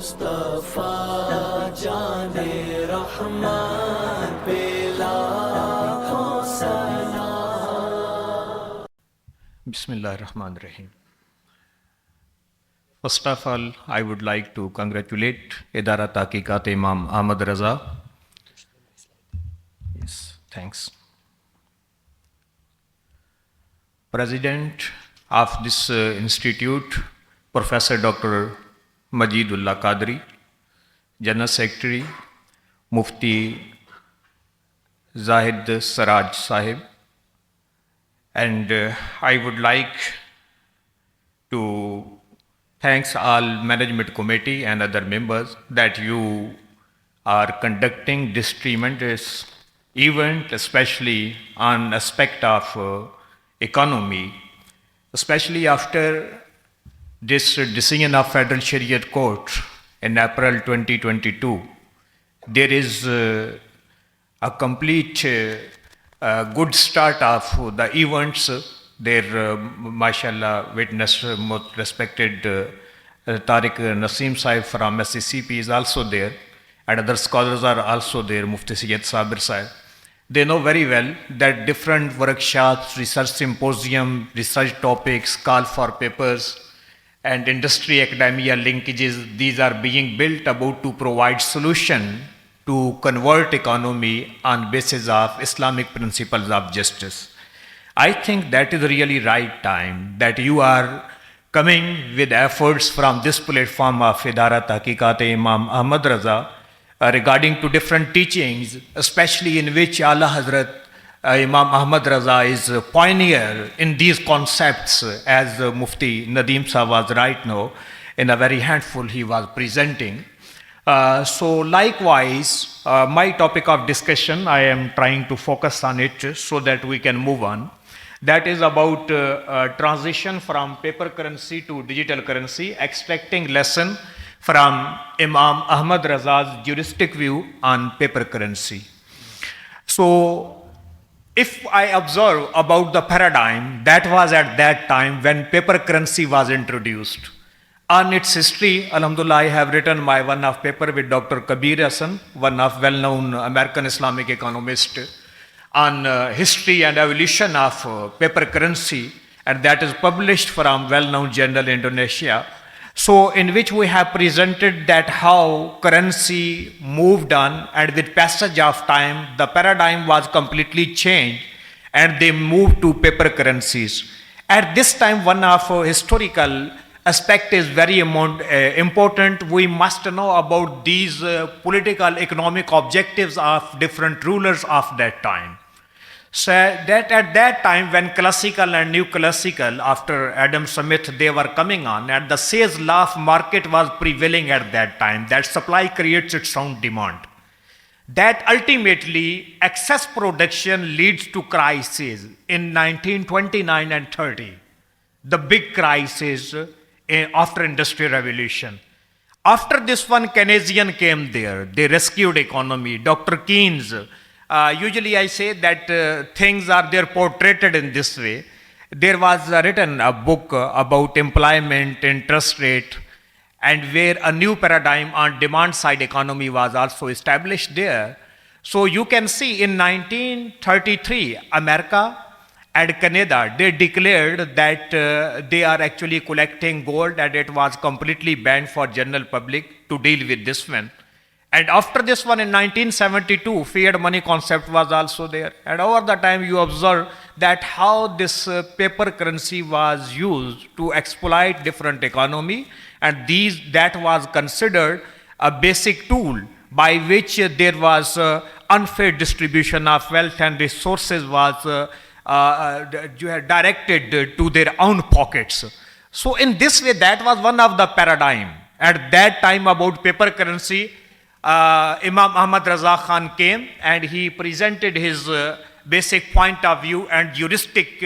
مصطفیٰ جان رحمان پہ لاکھوں سلام. بسم اللہ الرحمن الرحیم. First of all, I would like to congratulate ادارہ تحقیقات امام Ahmad Raza. Yes, thanks. President of this institute, Professor Dr. Majidullah Qadri, General Secretary, Mufti Zahid Saraj Sahib, and I would like to thank all management committee and other members that you are conducting this tremendous event, especially on aspect of economy, especially after this decision of Federal Shariat Court in April 2022. There is a complete good start of the events. There, mashallah, witness most respected Tariq Naseem Sahib from SCCP is also there, and other scholars are also there, Mufti Syed Sabir Sahib. They know very well that different workshops, research symposium, research topics, call for papers, and industry academia linkages, these are being built about to provide solution to convert economy on basis of Islamic principles of justice. I think that is really right time that you are coming with efforts from this platform of ادارہ تحقیقات امام Ahmad Raza regarding to different teachings, especially in which Aala Hazrat Imam Ahmad Raza is a pioneer in these concepts, as Mufti Nadeem Sahib was right now in a very handful he was presenting. So likewise, my topic of discussion, I am trying to focus on it so that we can move on. That is about transition from paper currency to digital currency, extracting lesson from Imam Ahmad Raza's juristic view on paper currency. So, if I observe about the paradigm that was at that time when paper currency was introduced, on its history, alhamdulillah, I have written my one of paper with Dr. Kabir Hassan, one of well-known American Islamic economist, on history and evolution of paper currency, and that is published from well-known journal Indonesia. So in which we have presented that how currency moved on, and with passage of time, the paradigm was completely changed and they moved to paper currencies. At this time, one of historical aspect is very important. We must know about these political economic objectives of different rulers of that time. So that at that time when classical and new classical after Adam Smith they were coming on, and the sales law of market was prevailing at that time, that supply creates its own demand, that ultimately excess production leads to crisis in 1929 and 30, the big crisis after industrial revolution. After this one, Keynesian came there, they rescued economy. Dr. Keynes, usually I say that things are there portrayed in this way. There was written a book about employment, interest rate, and where a new paradigm on demand side economy was also established there. So you can see in 1933, America and Canada, they declared that they are actually collecting gold, and it was completely banned for general public to deal with this one. And after this one in 1972, fiat money concept was also there. And over the time you observe that how this paper currency was used to exploit different economy, and that was considered a basic tool by which there was unfair distribution of wealth and resources was directed to their own pockets. So in this way, that was one of the paradigm. At that time about paper currency, Imam Ahmad Raza Khan came and he presented his basic point of view and juristic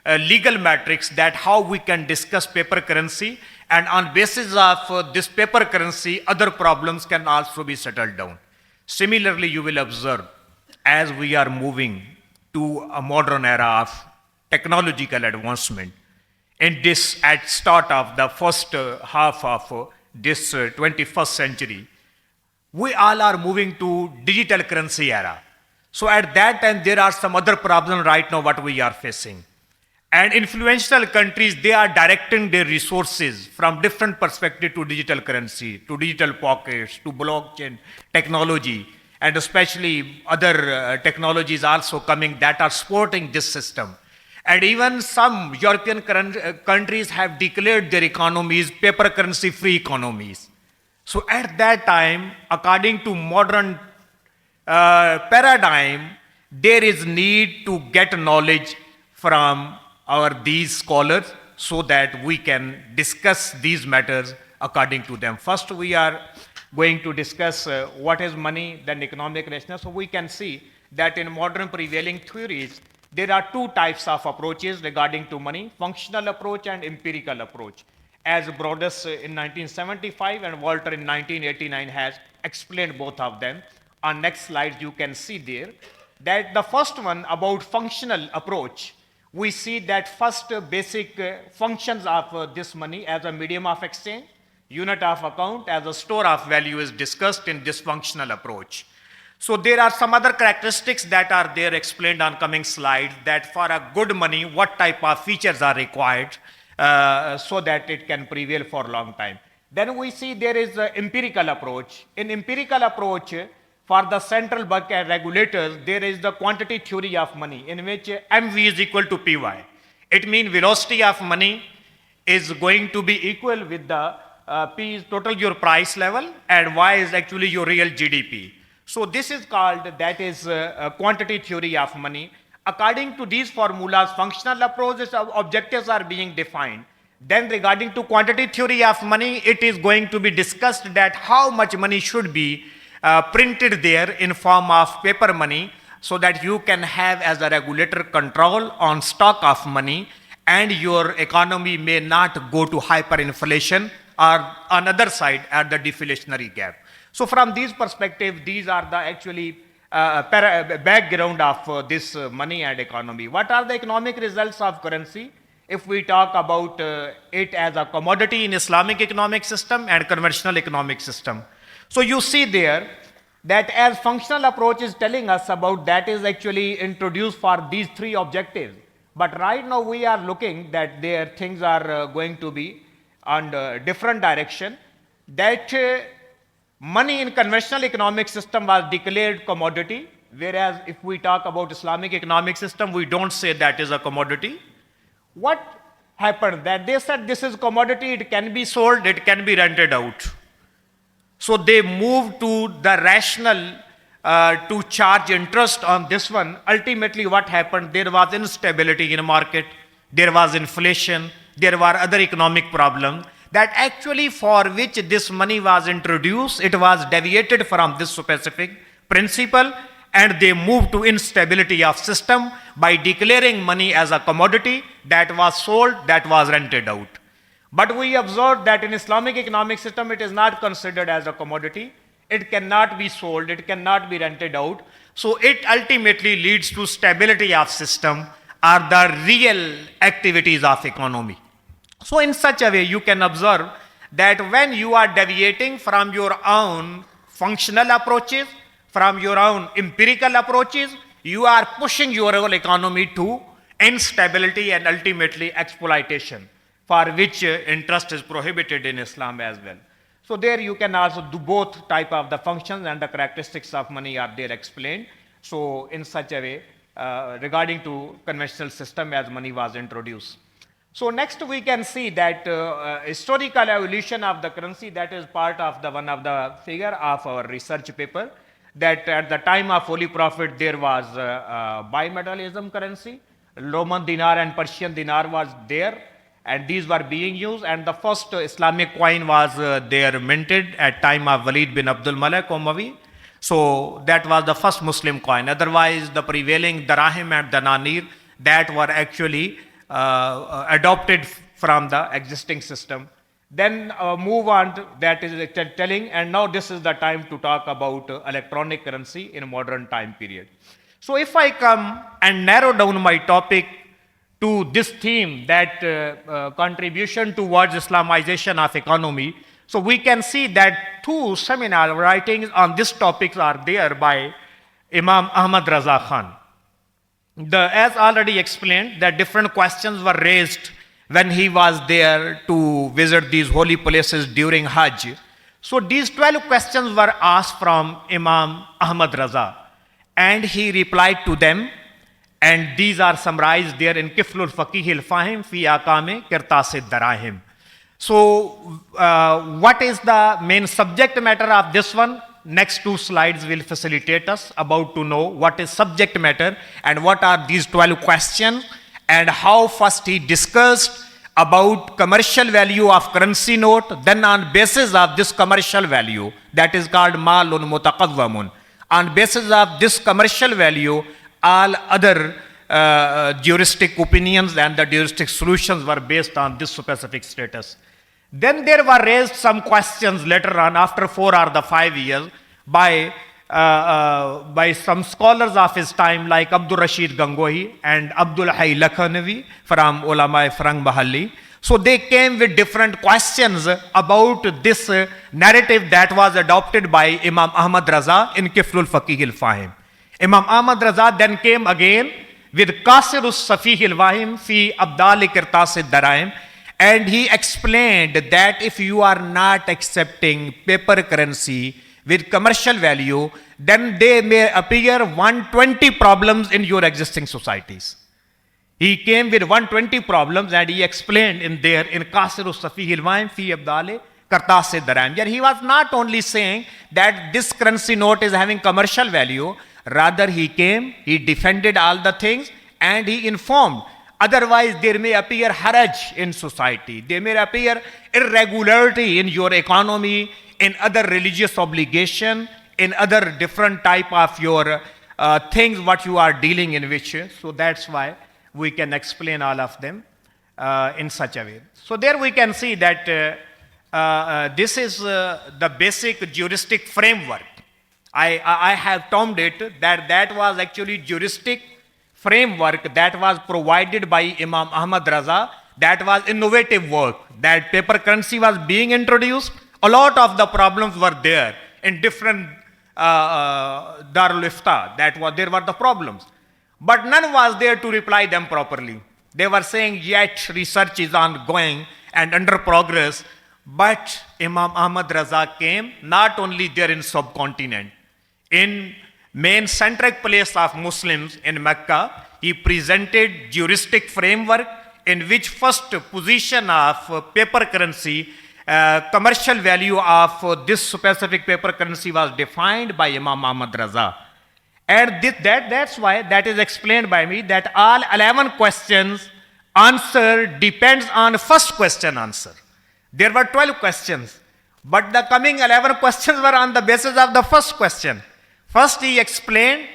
legal matrix that how we can discuss paper currency, and on basis of this paper currency other problems can also be settled down. Similarly, you will observe as we are moving to a modern era of technological advancement, in this at start of the first half of this 21st century, we all are moving to digital currency era. So at that time, there are some other problems right now what we are facing. And influential countries, they are directing their resources from different perspectives to digital currency, to digital pockets, to blockchain technology, and especially other technologies also coming that are supporting this system. And even some European countries have declared their economies paper currency free economies. So at that time, according to modern paradigm, there is need to get knowledge from these scholars so that we can discuss these matters according to them. First, we are going to discuss what is money, then economic rationale. So we can see that in modern prevailing theories, there are two types of approaches regarding to money, functional approach and empirical approach. As Brodus in 1975 and Walter in 1989 has explained both of them. On next slide, you can see there that the first one about functional approach, we see that first basic functions of this money as a medium of exchange, unit of account, as a store of value is discussed in this functional approach. So there are some other characteristics that are there explained on coming slides, that for a good money, what type of features are required so that it can prevail for a long time. Then we see there is an empirical approach. In empirical approach, for the central bank and regulators, there is the quantity theory of money in which MV is equal to PY. It means velocity of money is going to be equal with the P is total your price level and Y is actually your real GDP. So this is called, that is quantity theory of money. According to these formulas, functional approaches objectives are being defined. Then regarding to quantity theory of money, it is going to be discussed that how much money should be printed there in form of paper money so that you can have as a regulator control on stock of money and your economy may not go to hyperinflation or on other side at the deflationary gap. So from these perspectives, these are the actually background of this money and economy. What are the economic results of currency? If we talk about it as a commodity in Islamic economic system and conventional economic system. So you see there that as functional approach is telling us about that is actually introduced for these three objectives. But right now we are looking that their things are going to be on different direction. That money in conventional economic system was declared commodity, whereas if we talk about Islamic economic system, we don't say that is a commodity. What happened? That they said this is commodity, it can be sold, it can be rented out. So they moved to the rational to charge interest on this one. Ultimately what happened? There was instability in the market, there was inflation, there were other economic problems that actually for which this money was introduced, it was deviated from this specific principle and they moved to instability of system by declaring money as a commodity that was sold, that was rented out. But we observed that in Islamic economic system, it is not considered as a commodity. It cannot be sold, it cannot be rented out. So it ultimately leads to stability of system or the real activities of economy. So in such a way, you can observe that when you are deviating from your own functional approaches, from your own empirical approaches, you are pushing your whole economy to instability and ultimately exploitation, for which interest is prohibited in Islam as well. So there you can also do both type of the functions and the characteristics of money are there explained. So in such a way, regarding to conventional system as money was introduced. So next we can see that historical evolution of the currency, that is part of the one of the figure of our research paper, that at the time of Holy Prophet there was bimetallism currency, Roman dinar and Persian dinar was there and these were being used, and the first Islamic coin was there minted at time of Walid bin Abdul Malik Umayyi. So that was the first Muslim coin. Otherwise the prevailing darahim and dananir that were actually adopted from the existing system. Then move on to, that is telling, and now this is the time to talk about electronic currency in a modern time period. So if I come and narrow down my topic to this theme, that contribution towards Islamization of economy, So we can see that 2 seminar writings on this topic are there by Imam Ahmad Raza Khan. As already explained, that different questions were raised when he was there to visit these holy places during Hajj. So these 12 questions were asked from Imam Ahmad Raza, and he replied to them, and these are summarized there in Kiflul Faqih al-Fahim fi Aqame Kirtas Darahim. So what is the main subject matter of this one? Next 2 slides will facilitate us about to know what is subject matter and what are these 12 questions, and how first he discussed about commercial value of currency note, then on basis of this commercial value, that is called malun mutaqawwamun, on basis of this commercial value, all other juristic opinions and the juristic solutions were based on this specific status. Then there were raised some questions later on, after 4 or 5 years, by some scholars of his time like Abdul Rashid Gangohi and Abdul Hayy Lakhanavi from Ulama Farang Mahalli. So they came with different questions about this narrative that was adopted by Imam Ahmad Raza in Kiflul Faqih al-Fahim. Imam Ahmad Raza then came again with Qasirus Safih al-Wahim fi Abdal Kirtas Daraim, and he explained that if you are not accepting paper currency with commercial value, then they may appear 120 problems in your existing societies. He came with 120 problems, and he explained in there in Qasirus Safih al-Wahim fi Abdal Kirtas Daraim. Yet he was not only saying that this currency note is having commercial value, rather he came, he defended all the things, and he informed. Otherwise, there may appear haraj in society. There may appear irregularity in your economy, in other religious obligation, in other different type of your things what you are dealing in which. So that's why we can explain all of them in such a way. So there we can see that this is the basic juristic framework. I have termed it that was actually juristic framework that was provided by Imam Ahmad Raza. That was innovative work. That paper currency was being introduced. A lot of the problems were there in different Darul Ifta. There were the problems. But none was there to reply them properly. They were saying, yet research is ongoing and under progress. But Imam Ahmad Raza came not only there in subcontinent, in main centric place of Muslims in Mecca, he presented juristic framework in which first position of paper currency, commercial value of this specific paper currency was defined by Imam Ahmad Raza. And that's why that is explained by me that all 11 questions answer depends on first question answer. There were 12 questions, but the coming 11 questions were on the basis of the first question. First, he explained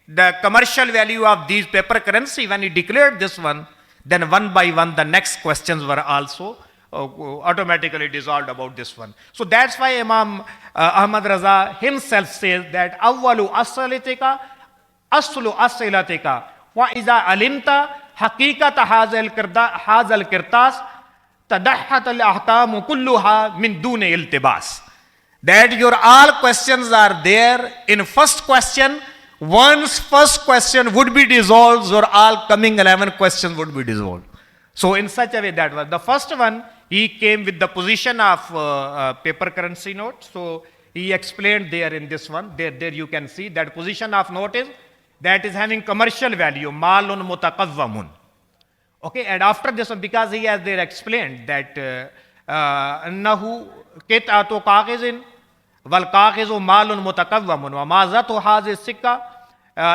the commercial value of these paper currency. When he declared this one, then one by one, the next questions were also automatically dissolved about this one. So that's why Imam Ahmad Raza himself says that awwalu asalatika aslu asalatika wa iza alimta haqiqata hazal kirtas tadahhat al-ahkam kulluha min duni iltibas. That your all questions are there in first question. Once first question would be dissolved, your all coming 11 questions would be dissolved. So in such a way that was. The first one, he came with the position of paper currency note. So he explained there in this one. There you can see that position of note is that is having commercial value, malun mutaqawwamun. Okay, and after this one, because he has there explained that annahu kit'atu qaqizin wal qaqizu malun mutaqawwamun wa ma zatu hazi sikka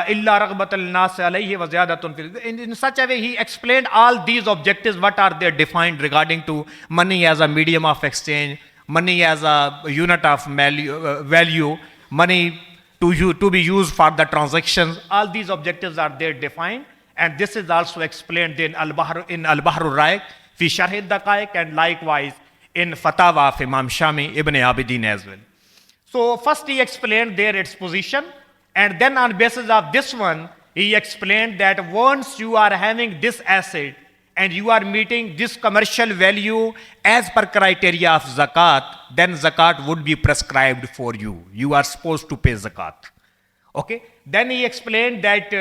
illa raghbatul nas alayhi wa ziyadatun fil. In such a way he explained all these objectives what are they defined regarding to money as a medium of exchange, money as a unit of value, money to be used for the transactions. All these objectives are there defined, and this is also explained in Al-Bahr al-Ra'iq fi Sharh al-Daqaiq, and likewise in Fatawa of Imam Shami Ibn Abidin as well. So first he explained there its position, and then on basis of this one, he explained that once you are having this asset and you are meeting this commercial value as per criteria of zakat, then zakat would be prescribed for you. You are supposed to pay zakat. Okay? Then he explained that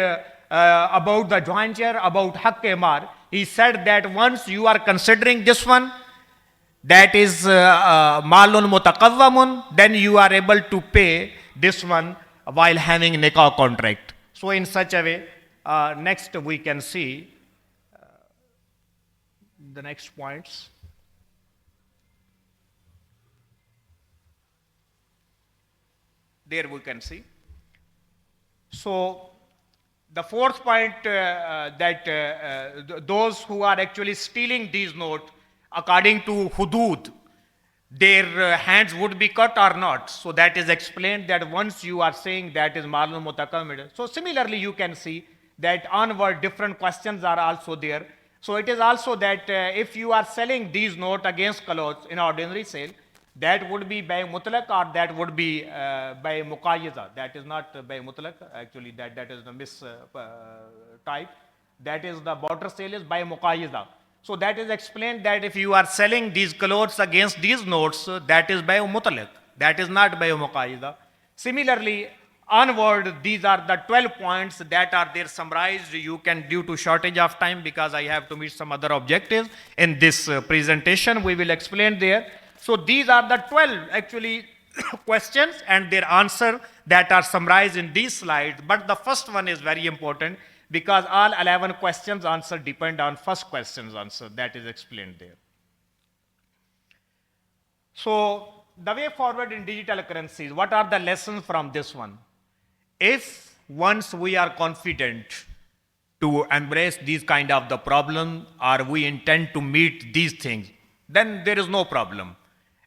about the jointure, about haqq imar. He said that once you are considering this one, that is malun mutaqawwamun, then you are able to pay this one while having nikah contract. So in such a way, next we can see the next points. There we can see. So the fourth point, that those who are actually stealing these notes, according to hudud, their hands would be cut or not. So that is explained that once you are saying that is malum mutaqammid. So similarly you can see that onward different questions are also there. So it is also that if you are selling these notes against clothes in ordinary sale, that would be by mutlaq or that would be by muqayyiza. That is not by mutlaq, actually that is the type. That is the barter sale is by muqayyiza. So that is explained that if you are selling these clothes against these notes, that is by mutlaq. That is not by muqayyiza. Similarly, onward, these are the 12 points that are there summarized. You can, due to shortage of time, because I have to meet some other objectives in this presentation, we will explain there. So these are the 12 actually questions and their answer that are summarized in these slides. But the first one is very important because all 11 questions answer depend on first question's answer that is explained there. So the way forward in digital currencies, what are the lessons from this one? If once we are confident to embrace these kind of the problem or we intend to meet these things, then there is no problem.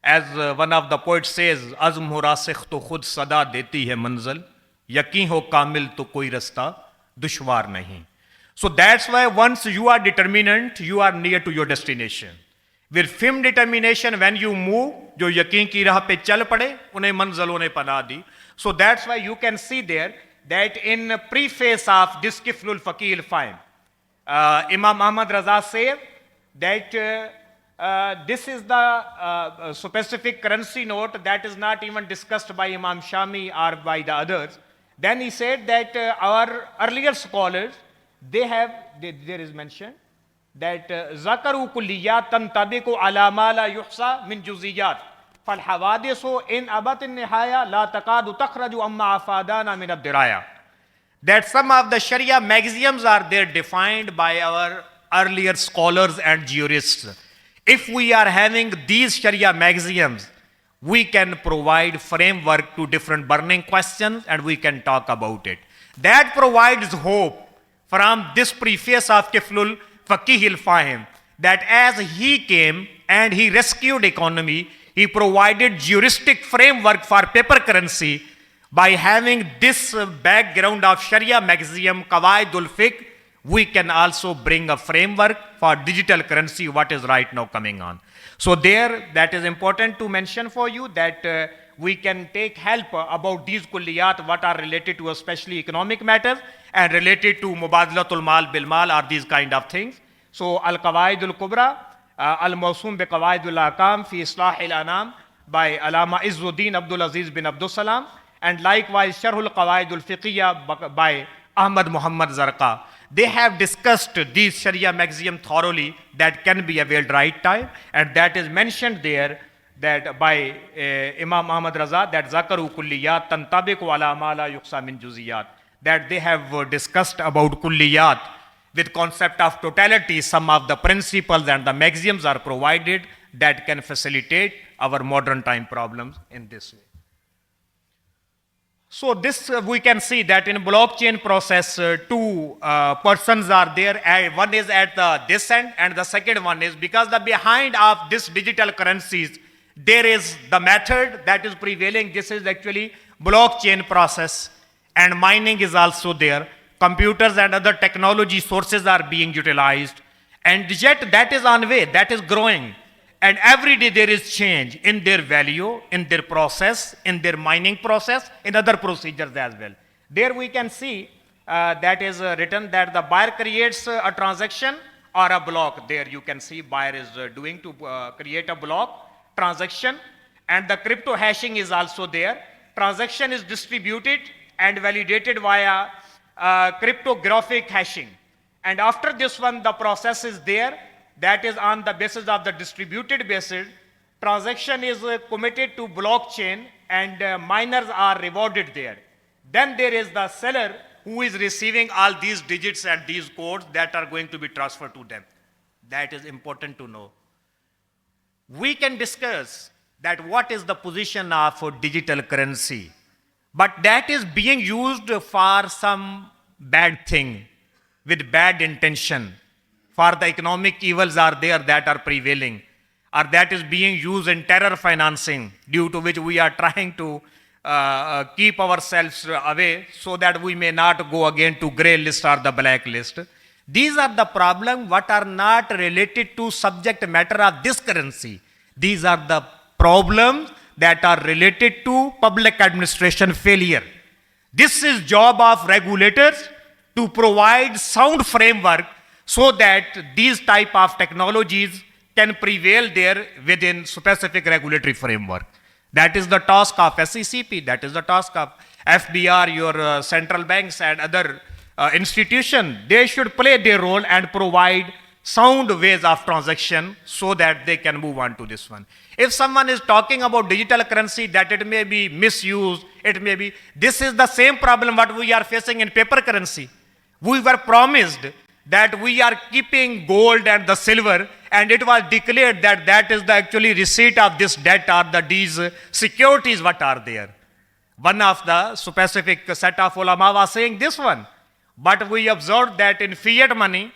As one of the poets says, azm ho rasikh to khud sada deti hai manzil, yaqeen ho kamil to koi rasta dushwar nahi. So that's why once you are determinant, you are near to your destination. With firm determination, when you move, jo yaqeen ki raah pe chal pade, unhe manzilon ne pana di. So that's why you can see there that in preface of this Kiflul Faqih al-Fahim, Imam Ahmad Raza said that this is the specific currency note that is not even discussed by Imam Shami or by the others. Then he said that our earlier scholars, there is mention that zakaru kulliyat tantabiqu ala ma la yuhsa min juziyat. فالحوادث إن أبت النهاية لا تكاد تخرج أما أفادانا من الدراية. That some of the Sharia maxioms are there defined by our earlier scholars and jurists. If we are having these Sharia maxioms, we can provide framework to different burning questions and we can talk about it. That provides hope from this preface of Kiflul Faqih al-Fahim that as he came and he rescued economy, he provided juristic framework for paper currency by having this background of Sharia maxiom, Qawaidul Fiqh. We can also bring a framework for digital currency, what is right now coming on. So there, that is important to mention for you that we can take help about these kulliyat, what are related to especially economic matters and related to mubadlatul mal bil mal or these kind of things. So Al-Qawaidul Kubra, Al-Mawsum bi-Qawaidul Ahkam fi Islah al-Anam by Allama Izzuddin Abdul Aziz bin Abdul Salam, and likewise Sharhul Qawaidul Fiqhiyya by Ahmad Muhammad Zarqa. They have discussed these Sharia maxiom thoroughly that can be availed right time, and that is mentioned there that by Imam Ahmad Raza that zakaru kulliyat tantabiqu ala ma la yuqsa min juziyat, that they have discussed about kulliyat with concept of totality. Some of the principles and the maxioms are provided that can facilitate our modern time problems in this way. So this we can see that in blockchain process, two persons are there. One is at this end and the second one is because the behind of this digital currencies, there is the method that is prevailing. This is actually blockchain process and mining is also there. Computers and other technology sources are being utilized, and yet that is on way, that is growing. And every day there is change in their value, in their process, in their mining process, in other procedures as well. There we can see that is written that the buyer creates a transaction or a block. There you can see buyer is doing to create a block transaction, and the crypto hashing is also there. Transaction is distributed and validated via cryptographic hashing. And after this one, the process is there, that is on the basis of the distributed basis. Transaction is committed to blockchain, and miners are rewarded there. Then there is the seller who is receiving all these digits and these codes that are going to be transferred to them. That is important to know. We can discuss that what is the position of digital currency, but that is being used for some bad thing, with bad intention. For the economic evils are there that are prevailing, or that is being used in terror financing, due to which we are trying to keep ourselves away so that we may not go again to grey list or the black list. These are the problems what are not related to subject matter of this currency. These are the problems that are related to public administration failure. This is job of regulators to provide sound framework so that these type of technologies can prevail there within specific regulatory framework. That is the task of SECP, that is the task of FBR, your central banks and other institutions. They should play their role and provide sound ways of transaction so that they can move on to this one. If someone is talking about digital currency, that it may be misused, it may be, this is the same problem what we are facing in paper currency. We were promised that we are keeping gold and the silver, and it was declared that that is the actually receipt of this debt or these securities what are there. One of the specific set of ulama was saying this one, but we observed that in fiat money,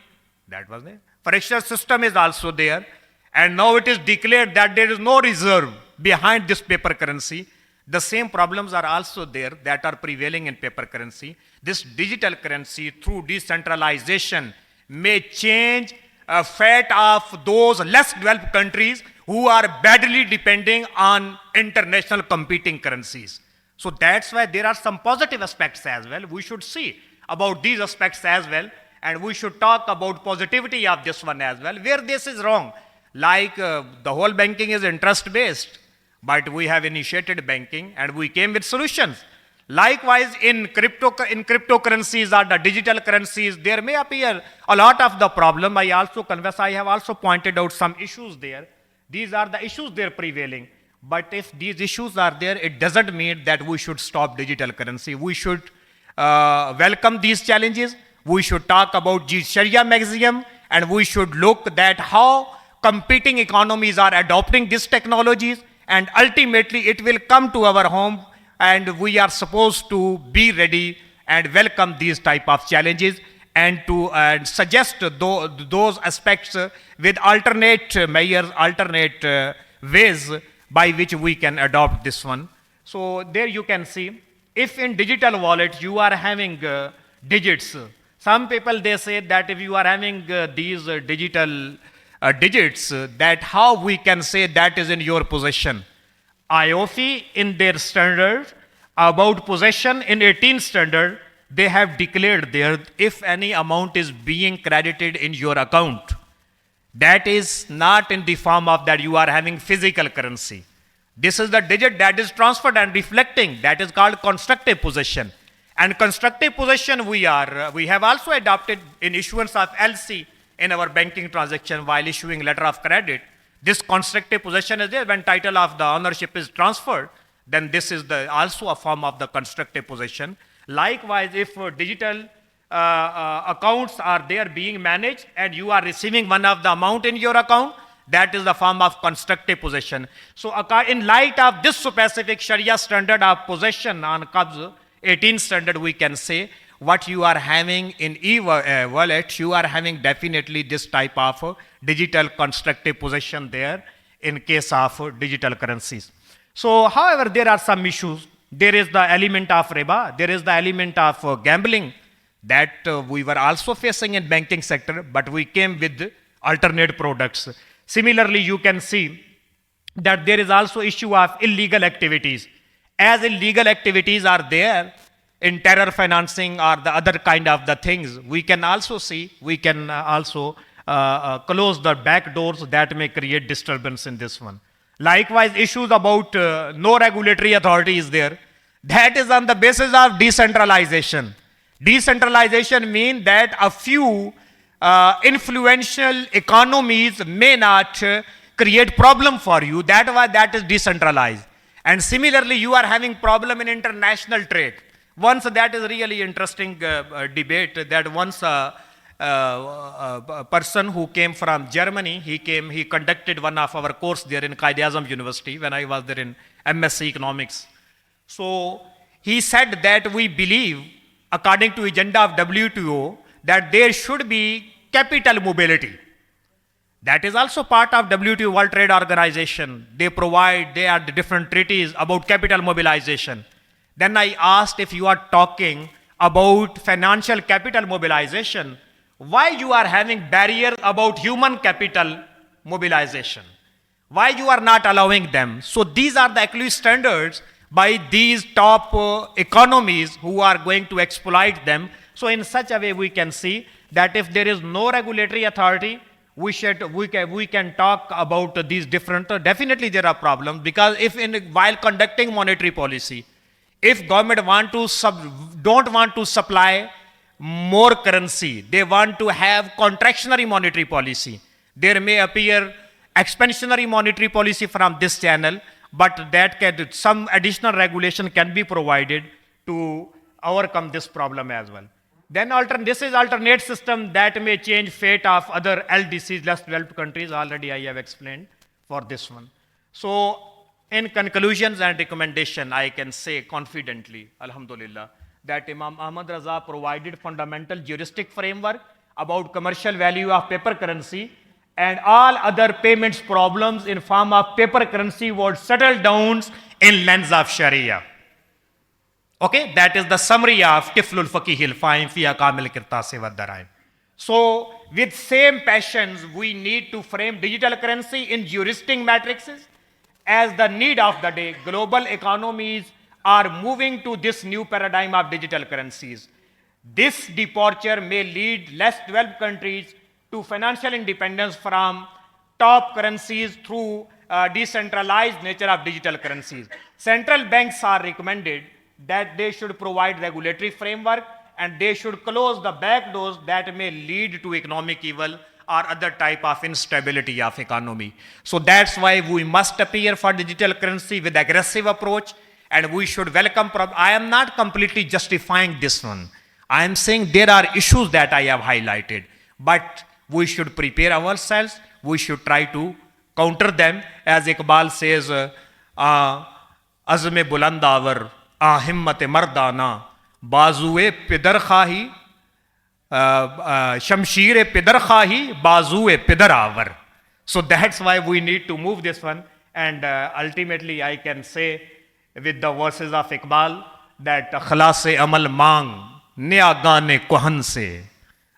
that was there. Fractional system is also there, and now it is declared that there is no reserve behind this paper currency. The same problems are also there that are prevailing in paper currency. This digital currency through decentralization may change fate of those less developed countries who are badly depending on international competing currencies. So that's why there are some positive aspects as well. We should see about these aspects as well, and we should talk about positivity of this one as well, where this is wrong. Like the whole banking is interest based, but we have initiated banking and we came with solutions. Likewise, in cryptocurrencies or the digital currencies, there may appear a lot of the problem. I also confess, I have also pointed out some issues there. These are the issues there prevailing. But if these issues are there, it doesn't mean that we should stop digital currency. We should welcome these challenges. We should talk about Sharia maximum, and we should look at how competing economies are adopting these technologies, and ultimately it will come to our home, and we are supposed to be ready and welcome these type of challenges, and to suggest those aspects with alternate measures, alternate ways by which we can adopt this one. So there you can see, if in digital wallet you are having digits, some people they say that if you are having these digital digits, that how we can say that is in your possession. IOC in their standard about possession in 18th standard, they have declared there, if any amount is being credited in your account, that is not in the form of that you are having physical currency. This is the digit that is transferred and reflecting, that is called constructive possession. And constructive possession we have also adopted in issuance of LC in our banking transaction while issuing letter of credit. This constructive possession is there when title of the ownership is transferred, then this is also a form of the constructive possession. Likewise, if digital accounts are there being managed and you are receiving one of the amount in your account, that is the form of constructive possession. So in light of this specific Sharia standard of possession on Qabz, 18th standard, we can say what you are having in e-wallet, you are having definitely this type of digital constructive possession there in case of digital currencies. So however, there are some issues. There is the element of riba, there is the element of gambling that we were also facing in banking sector, but we came with alternate products. Similarly, you can see that there is also issue of illegal activities. As illegal activities are there in terror financing or the other kind of the things, we can also see, we can also close the back doors that may create disturbance in this one. Likewise, issues about no regulatory authority is there. That is on the basis of decentralization. Decentralization means that a few influential economies may not create problem for you. That is decentralized. And similarly, you are having problem in international trade. Once that is really interesting debate, that once a person who came from Germany, he conducted one of our course there in Qaid-e-Azam University when I was there in MSc Economics. So he said that we believe, according to agenda of WTO, that there should be capital mobility. That is also part of WTO, World Trade Organization. They are the different treaties about capital mobilization. Then I asked, if you are talking about financial capital mobilization, why you are having barriers about human capital mobilization? Why you are not allowing them? So these are the actually standards by these top economies who are going to exploit them. So in such a way we can see that if there is no regulatory authority, we can talk about these different, definitely there are problems, because while conducting monetary policy, if government don't want to supply more currency, they want to have contractionary monetary policy, there may appear expansionary monetary policy from this channel, but some additional regulation can be provided to overcome this problem as well. Then this is alternate system that may change fate of other LDCs, less developed countries. Already I have explained for this one. So in conclusions and recommendation, I can say confidently, alhamdulillah, that Imam Ahmad Raza provided fundamental juristic framework about commercial value of paper currency, and all other payments problems in form of paper currency would settle down in lens of Sharia. Okay, that is the summary of Tiflul Faqihil Fahim fi Akamil Kirtase wa Daraim. So with same passions, we need to frame digital currency in juristic matrices as the need of the day. Global economies are moving to this new paradigm of digital currencies. This departure may lead less developed countries to financial independence from top currencies through decentralized nature of digital currencies. Central banks are recommended that they should provide regulatory framework and they should close the back doors that may lead to economic evil or other type of instability of economy. So that's why we must appear for digital currency with aggressive approach, and we should welcome. I am not completely justifying this one. I am saying there are issues that I have highlighted, but we should prepare ourselves. We should try to counter them. As Iqbal says, azme buland avar, himmat mardana, bazue pidar khahi, shamshir pidar khahi, bazue pidar avar. So that's why we need to move this one. And ultimately I can say with the verses of Iqbal that akhlase amal mang naya gaane kohan se,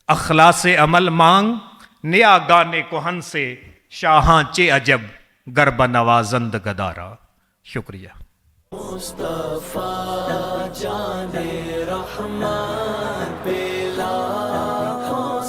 akhlase amal mang naya gaane kohan se, shahan che ajab garba nawazand gadara. Shukriya. Mustafa जाने रहमान पे लाखों